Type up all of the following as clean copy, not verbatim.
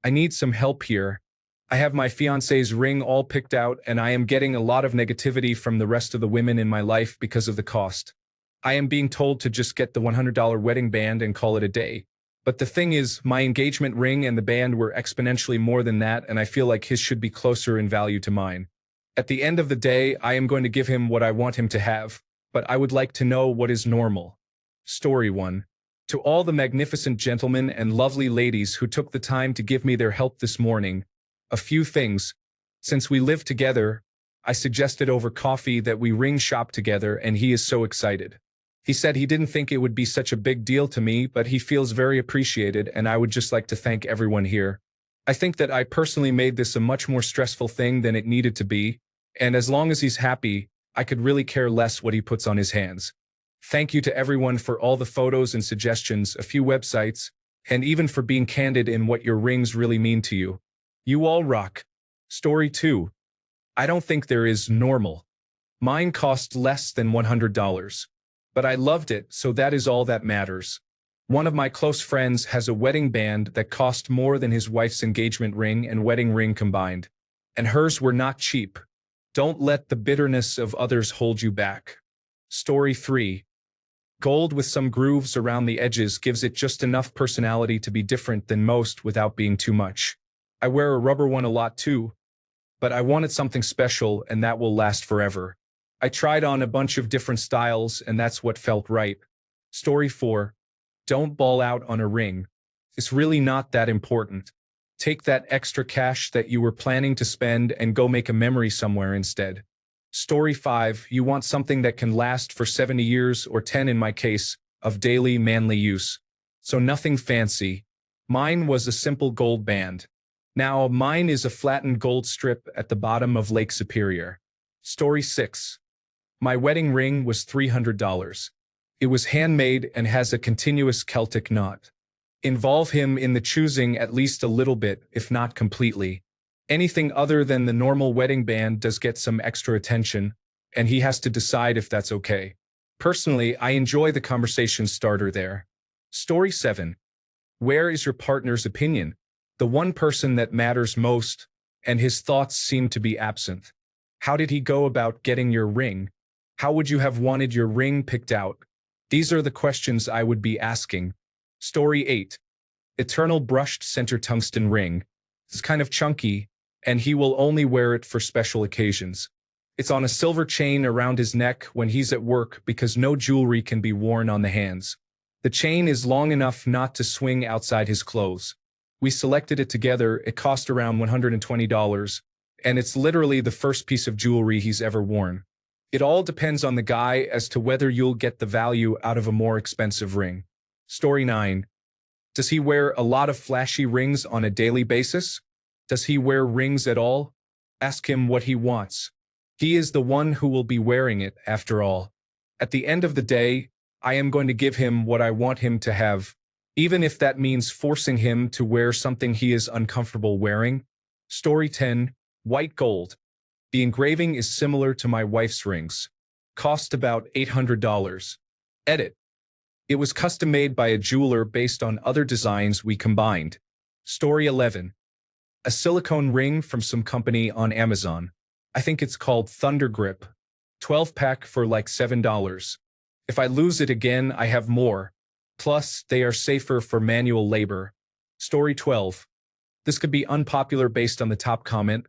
I need some help here. I have my fiance's ring all picked out, and I am getting a lot of negativity from the rest of the women in my life because of the cost. I am being told to just get the $100 wedding band and call it a day. But the thing is, my engagement ring and the band were exponentially more than that, and I feel like his should be closer in value to mine. At the end of the day, I am going to give him what I want him to have, but I would like to know what is normal. Story 1. To all the magnificent gentlemen and lovely ladies who took the time to give me their help this morning, a few things. Since we live together, I suggested over coffee that we ring shop together, and he is so excited. He said he didn't think it would be such a big deal to me, but he feels very appreciated, and I would just like to thank everyone here. I think that I personally made this a much more stressful thing than it needed to be, and as long as he's happy, I could really care less what he puts on his hands. Thank you to everyone for all the photos and suggestions, a few websites, and even for being candid in what your rings really mean to you. You all rock. Story 2. I don't think there is normal. Mine cost less than $100. But I loved it, so that is all that matters. One of my close friends has a wedding band that cost more than his wife's engagement ring and wedding ring combined. And hers were not cheap. Don't let the bitterness of others hold you back. Story 3. Gold with some grooves around the edges gives it just enough personality to be different than most without being too much. I wear a rubber one a lot too, but I wanted something special and that will last forever. I tried on a bunch of different styles and that's what felt right. Story 4. Don't ball out on a ring. It's really not that important. Take that extra cash that you were planning to spend and go make a memory somewhere instead. Story 5. You want something that can last for 70 years or 10 in my case, of daily manly use. So nothing fancy. Mine was a simple gold band. Now mine is a flattened gold strip at the bottom of Lake Superior. Story 6. My wedding ring was $300. It was handmade and has a continuous Celtic knot. Involve him in the choosing at least a little bit, if not completely. Anything other than the normal wedding band does get some extra attention, and he has to decide if that's okay. Personally, I enjoy the conversation starter there. Story 7. Where is your partner's opinion? The one person that matters most, and his thoughts seem to be absent. How did he go about getting your ring? How would you have wanted your ring picked out? These are the questions I would be asking. Story 8. Eternal brushed center tungsten ring. It's kind of chunky, and he will only wear it for special occasions. It's on a silver chain around his neck when he's at work because no jewelry can be worn on the hands. The chain is long enough not to swing outside his clothes. We selected it together. It cost around $120, and it's literally the first piece of jewelry he's ever worn. It all depends on the guy as to whether you'll get the value out of a more expensive ring. Story 9. Does he wear a lot of flashy rings on a daily basis? Does he wear rings at all? Ask him what he wants. He is the one who will be wearing it, after all. At the end of the day, I am going to give him what I want him to have, even if that means forcing him to wear something he is uncomfortable wearing. Story 10. White gold. The engraving is similar to my wife's rings. Cost about $800. Edit. It was custom made by a jeweler based on other designs we combined. Story 11. A silicone ring from some company on Amazon. I think it's called Thunder Grip. 12-pack for like $7. If I lose it again, I have more. Plus, they are safer for manual labor. Story 12. This could be unpopular based on the top comment,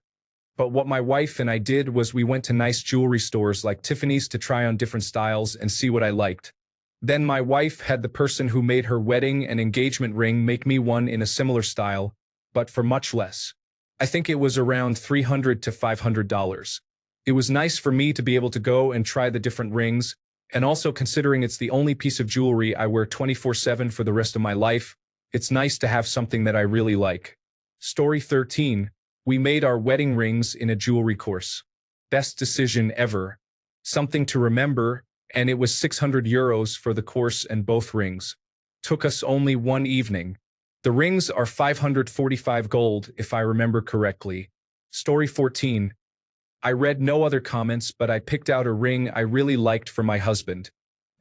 but what my wife and I did was we went to nice jewelry stores like Tiffany's to try on different styles and see what I liked. Then my wife had the person who made her wedding and engagement ring make me one in a similar style, but for much less. I think it was around $300 to $500. It was nice for me to be able to go and try the different rings, and also considering it's the only piece of jewelry I wear 24/7 for the rest of my life, it's nice to have something that I really like. Story 13. We made our wedding rings in a jewelry course. Best decision ever. Something to remember, and it was €600 for the course and both rings. Took us only one evening. The rings are 545 gold, if I remember correctly. Story 14. I read no other comments, but I picked out a ring I really liked for my husband.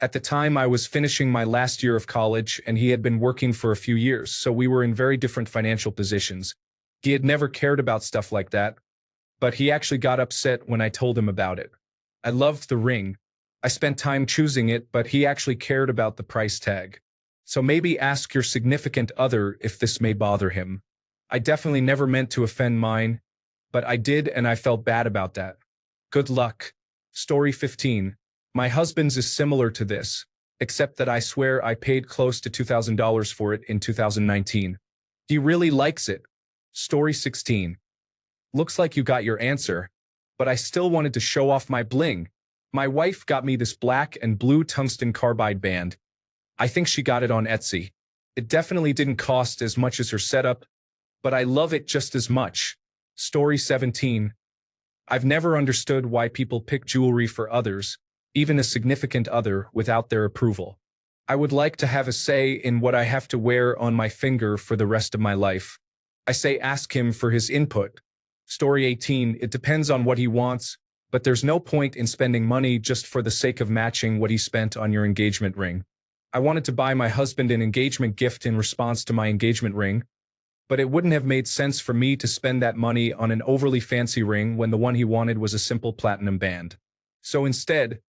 At the time, I was finishing my last year of college, and he had been working for a few years, so we were in very different financial positions. He had never cared about stuff like that, but he actually got upset when I told him about it. I loved the ring. I spent time choosing it, but he actually cared about the price tag. So maybe ask your significant other if this may bother him. I definitely never meant to offend mine, but I did, and I felt bad about that. Good luck. Story 15. My husband's is similar to this, except that I swear I paid close to $2,000 for it in 2019. He really likes it. Story 16. Looks like you got your answer, but I still wanted to show off my bling. My wife got me this black and blue tungsten carbide band. I think she got it on Etsy. It definitely didn't cost as much as her setup, but I love it just as much. Story 17. I've never understood why people pick jewelry for others, even a significant other, without their approval. I would like to have a say in what I have to wear on my finger for the rest of my life. I say ask him for his input. Story 18. It depends on what he wants, but there's no point in spending money just for the sake of matching what he spent on your engagement ring. I wanted to buy my husband an engagement gift in response to my engagement ring, but it wouldn't have made sense for me to spend that money on an overly fancy ring when the one he wanted was a simple platinum band. So instead,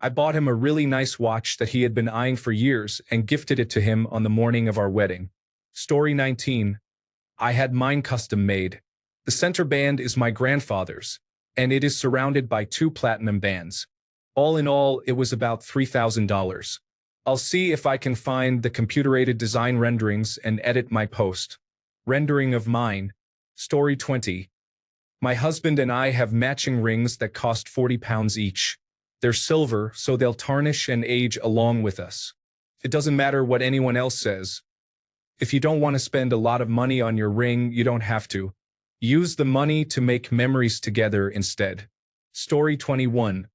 I bought him a really nice watch that he had been eyeing for years and gifted it to him on the morning of our wedding. Story 19. I had mine custom made. The center band is my grandfather's, and it is surrounded by 2 platinum bands. All in all, it was about $3,000. I'll see if I can find the computer-aided design renderings and edit my post. Rendering of mine. Story 20. My husband and I have matching rings that cost £40 each. They're silver, so they'll tarnish and age along with us. It doesn't matter what anyone else says. If you don't want to spend a lot of money on your ring, you don't have to. Use the money to make memories together instead. Story 21.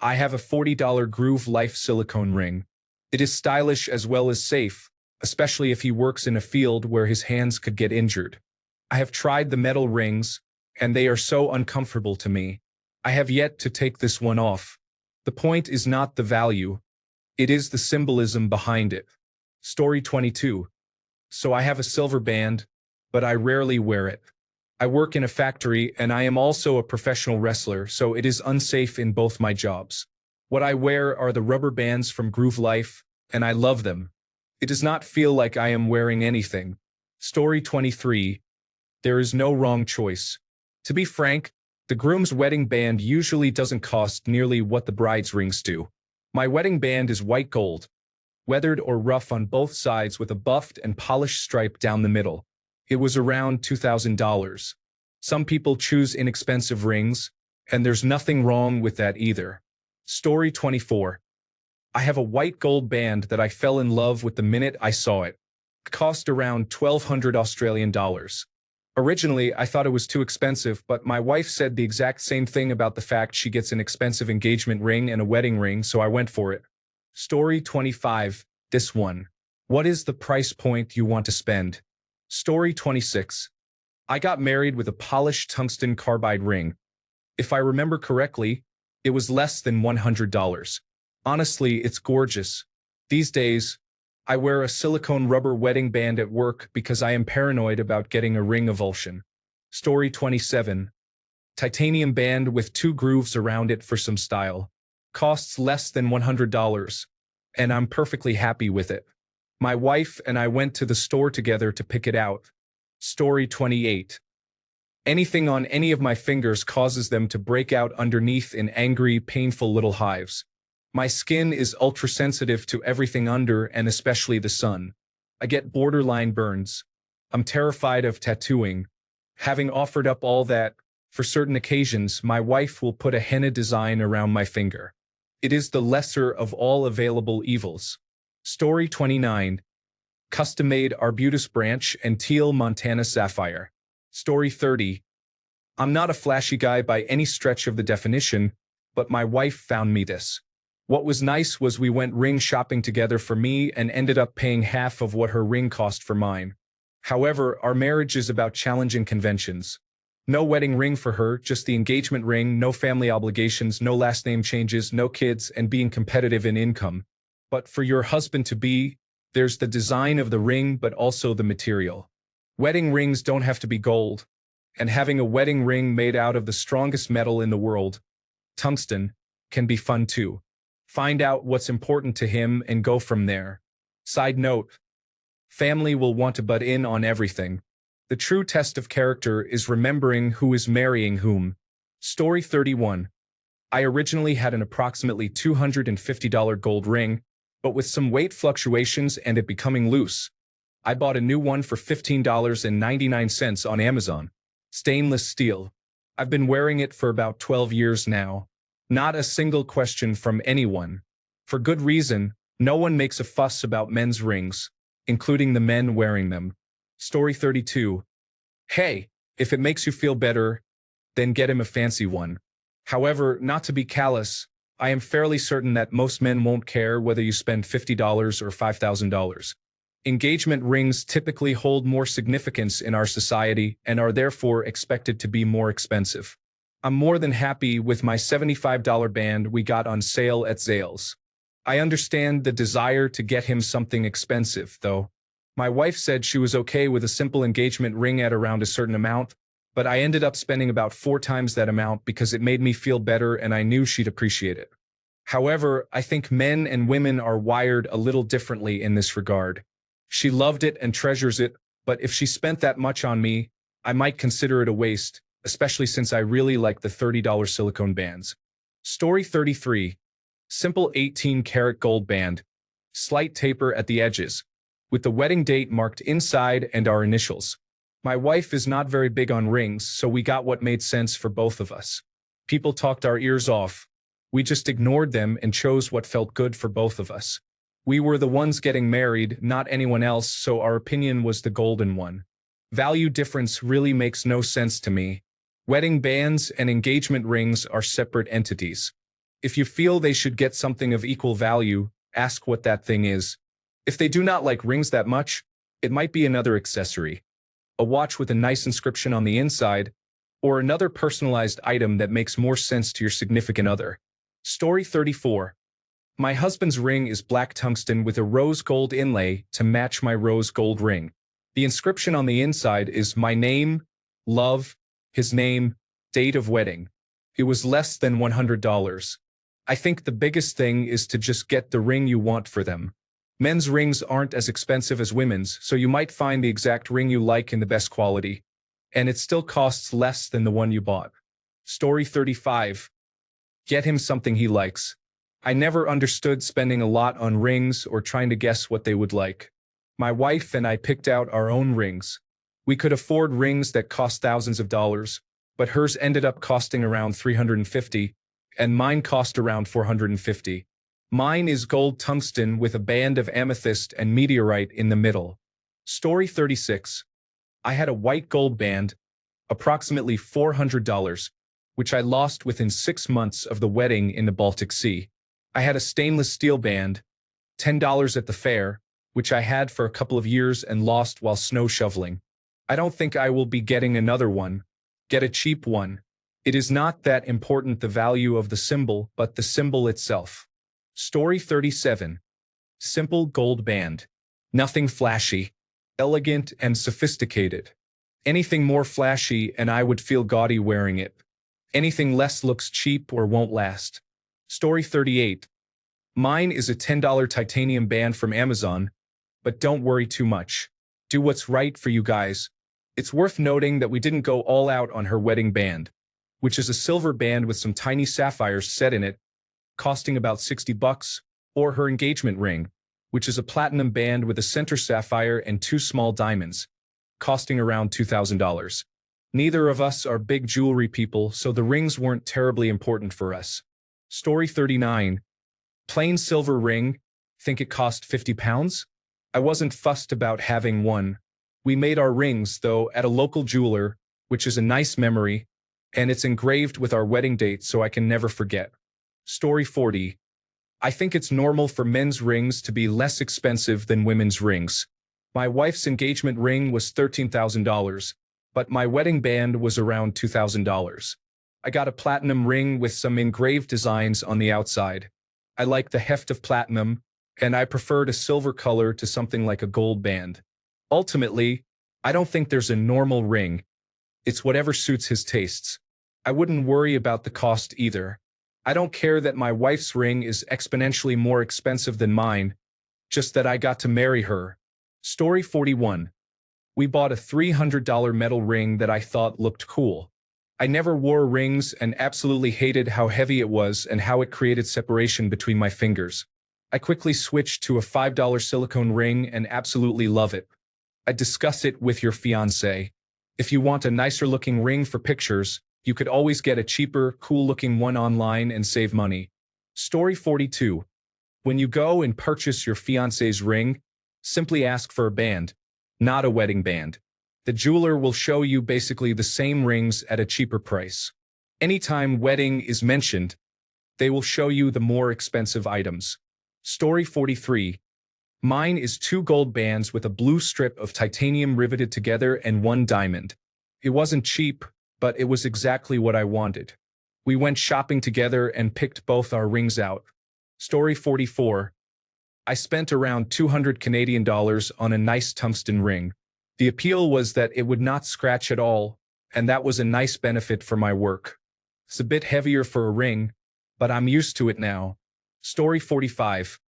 I have a $40 Groove Life silicone ring. It is stylish as well as safe, especially if he works in a field where his hands could get injured. I have tried the metal rings, and they are so uncomfortable to me. I have yet to take this one off. The point is not the value. It is the symbolism behind it. Story 22. So I have a silver band, but I rarely wear it. I work in a factory, and I am also a professional wrestler, so it is unsafe in both my jobs. What I wear are the rubber bands from Groove Life, and I love them. It does not feel like I am wearing anything. Story 23. There is no wrong choice. To be frank, the groom's wedding band usually doesn't cost nearly what the bride's rings do. My wedding band is white gold, weathered or rough on both sides with a buffed and polished stripe down the middle. It was around $2,000. Some people choose inexpensive rings, and there's nothing wrong with that either. Story 24. I have a white gold band that I fell in love with the minute I saw it. It cost around 1,200 Australian dollars. Originally, I thought it was too expensive, but my wife said the exact same thing about the fact she gets an expensive engagement ring and a wedding ring, so I went for it. Story 25. This one. What is the price point you want to spend? Story 26. I got married with a polished tungsten carbide ring. If I remember correctly, it was less than $100. Honestly, it's gorgeous. These days, I wear a silicone rubber wedding band at work because I am paranoid about getting a ring avulsion. Story 27. Titanium band with 2 grooves around it for some style. Costs less than $100, and I'm perfectly happy with it. My wife and I went to the store together to pick it out. Story 28. Anything on any of my fingers causes them to break out underneath in angry, painful little hives. My skin is ultra-sensitive to everything under and especially the sun. I get borderline burns. I'm terrified of tattooing. Having offered up all that, for certain occasions, my wife will put a henna design around my finger. It is the lesser of all available evils. Story 29. Custom-made Arbutus Branch and Teal Montana Sapphire. Story 30. I'm not a flashy guy by any stretch of the definition, but my wife found me this. What was nice was we went ring shopping together for me and ended up paying half of what her ring cost for mine. However, our marriage is about challenging conventions. No wedding ring for her, just the engagement ring, no family obligations, no last name changes, no kids, and being competitive in income. But for your husband-to-be, there's the design of the ring but also the material. Wedding rings don't have to be gold, and having a wedding ring made out of the strongest metal in the world, tungsten, can be fun too. Find out what's important to him and go from there. Side note, family will want to butt in on everything. The true test of character is remembering who is marrying whom. Story 31. I originally had an approximately $250 gold ring, but with some weight fluctuations and it becoming loose, I bought a new one for $15.99 on Amazon. Stainless steel. I've been wearing it for about 12 years now. Not a single question from anyone. For good reason, no one makes a fuss about men's rings, including the men wearing them. Story 32. Hey, if it makes you feel better, then get him a fancy one. However, not to be callous, I am fairly certain that most men won't care whether you spend $50 or $5,000. Engagement rings typically hold more significance in our society and are therefore expected to be more expensive. I'm more than happy with my $75 band we got on sale at Zales. I understand the desire to get him something expensive, though. My wife said she was okay with a simple engagement ring at around a certain amount, but I ended up spending about 4 times that amount because it made me feel better and I knew she'd appreciate it. However, I think men and women are wired a little differently in this regard. She loved it and treasures it, but if she spent that much on me, I might consider it a waste, especially since I really like the $30 silicone bands. Story 33. Simple 18-karat gold band. Slight taper at the edges, with the wedding date marked inside and our initials. My wife is not very big on rings, so we got what made sense for both of us. People talked our ears off. We just ignored them and chose what felt good for both of us. We were the ones getting married, not anyone else, so our opinion was the golden one. Value difference really makes no sense to me. Wedding bands and engagement rings are separate entities. If you feel they should get something of equal value, ask what that thing is. If they do not like rings that much, it might be another accessory. A watch with a nice inscription on the inside, or another personalized item that makes more sense to your significant other. Story 34. My husband's ring is black tungsten with a rose gold inlay to match my rose gold ring. The inscription on the inside is my name, love, his name, date of wedding. It was less than $100. I think the biggest thing is to just get the ring you want for them. Men's rings aren't as expensive as women's, so you might find the exact ring you like in the best quality, and it still costs less than the one you bought. Story 35. Get him something he likes. I never understood spending a lot on rings or trying to guess what they would like. My wife and I picked out our own rings. We could afford rings that cost thousands of dollars, but hers ended up costing around $350, and mine cost around $450. Mine is gold tungsten with a band of amethyst and meteorite in the middle. Story 36. I had a white gold band, approximately $400, which I lost within 6 months of the wedding in the Baltic Sea. I had a stainless steel band, $10 at the fair, which I had for a couple of years and lost while snow shoveling. I don't think I will be getting another one. Get a cheap one. It is not that important the value of the symbol, but the symbol itself. Story 37. Simple gold band. Nothing flashy. Elegant and sophisticated. Anything more flashy and I would feel gaudy wearing it. Anything less looks cheap or won't last. Story 38. Mine is a $10 titanium band from Amazon, but don't worry too much. Do what's right for you guys. It's worth noting that we didn't go all out on her wedding band, which is a silver band with some tiny sapphires set in it, costing about $60, or her engagement ring, which is a platinum band with a center sapphire and 2 small diamonds, costing around $2,000. Neither of us are big jewelry people, so the rings weren't terribly important for us. Story 39. Plain silver ring. Think it cost £50? I wasn't fussed about having one. We made our rings, though, at a local jeweler, which is a nice memory, and it's engraved with our wedding date so I can never forget. Story 40. I think it's normal for men's rings to be less expensive than women's rings. My wife's engagement ring was $13,000, but my wedding band was around $2,000. I got a platinum ring with some engraved designs on the outside. I like the heft of platinum, and I preferred a silver color to something like a gold band. Ultimately, I don't think there's a normal ring. It's whatever suits his tastes. I wouldn't worry about the cost either. I don't care that my wife's ring is exponentially more expensive than mine, just that I got to marry her. Story 41. We bought a $300 metal ring that I thought looked cool. I never wore rings and absolutely hated how heavy it was and how it created separation between my fingers. I quickly switched to a $5 silicone ring and absolutely love it. I discuss it with your fiancé. If you want a nicer looking ring for pictures, you could always get a cheaper, cool looking one online and save money. Story 42. When you go and purchase your fiancé's ring, simply ask for a band, not a wedding band. The jeweler will show you basically the same rings at a cheaper price. Anytime wedding is mentioned, they will show you the more expensive items. Story 43. Mine is 2 gold bands with a blue strip of titanium riveted together and 1 diamond. It wasn't cheap, but it was exactly what I wanted. We went shopping together and picked both our rings out. Story 44. I spent around 200 Canadian dollars on a nice tungsten ring. The appeal was that it would not scratch at all, and that was a nice benefit for my work. It's a bit heavier for a ring, but I'm used to it now. Story 45.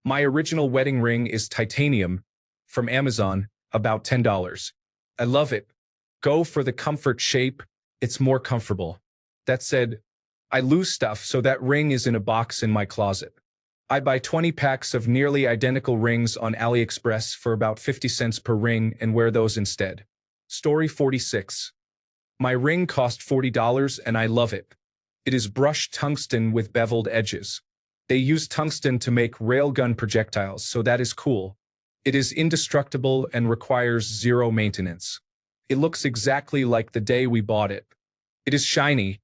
My original wedding ring is titanium, from Amazon, about $10. I love it. Go for the comfort shape, it's more comfortable. That said, I lose stuff, so that ring is in a box in my closet. I buy 20 packs of nearly identical rings on AliExpress for about 50 cents per ring and wear those instead. Story 46. My ring cost $40 and I love it. It is brushed tungsten with beveled edges. They use tungsten to make railgun projectiles, so that is cool. It is indestructible and requires zero maintenance. It looks exactly like the day we bought it. It is shiny,